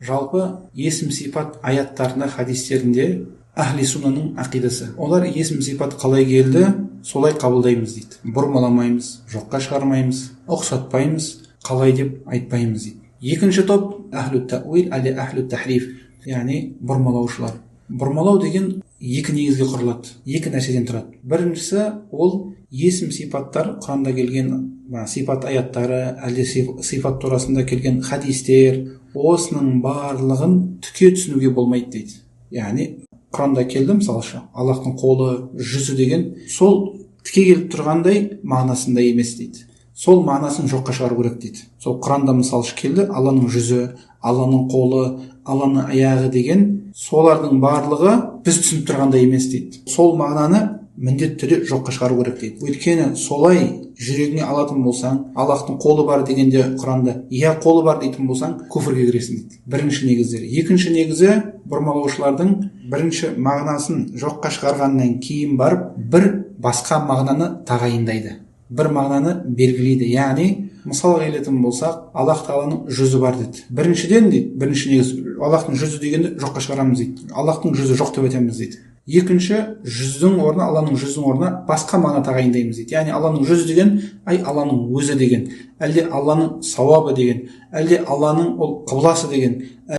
жалпы есім сипат аяттарында, хадистерінде ахли суннаның ақидасы. Олар есім сипат қалай келді, солай қабылдаймыз дейді. Бұрмаламаймыз, жоққа шығармаймыз, ұқсатпаймыз, қалай деп айтпаймыз дейді. Екінші топ ахлу тауил әлде ахлу тахриф, яғни бұрмалаушылар. Бұрмалау деген екі негізге құрылады, екі нәрседен тұрады. Біріншісі ол есім сипаттар, Құранда келген сипат аяттары, әлде сипат турасында келген хадистер, осының барлығын түке түсінуге болмайды дейді. Яғни Құранда келді, мысалшы, Аллахтың қолы, жүзі деген сол тіке келіп тұрғандай мағынасында емес дейді. Сол мағынасын жоққа шығару керек дейді. Сол Құранда мысалшы келді, Алланың жүзі, Алланың қолы, Алланың аяғы деген солардың барлығы біз түсініп тұрғандай емес дейді. Сол мағынаны міндетті түрде жоққа шығару керек дейді. Өйткені солай жүрегіңе алатын болсаң, Аллахтың қолы бар дегенде Құранда иә қолы бар дейтін болсаң, күфірге кіресің дейді. Бірінші негіздері. Екінші негізі, бұрмалаушылардың бірінші мағынасын жоққа шығарғаннан кейін барып бір басқа мағынаны тағайындайды. Бір мағынаны белгілейді. Яғни мысал келетін болсақ, Аллах Тағаланың жүзі бар дейді. Біріншіден дейді, бірінші негіз, Аллахтың жүзі дегенді жоққа шығарамыз дейді. Аллахтың жүзі жоқ деп айтамыз дейді. Екінші, жүздің орнына, Алланың жүздің орнына басқа мағына тағайындаймыз дейді. Яғни Алланың жүзі деген, Алланың өзі деген, әлде Алланың сауабы деген, әлде Алланың ол қыбласы деген,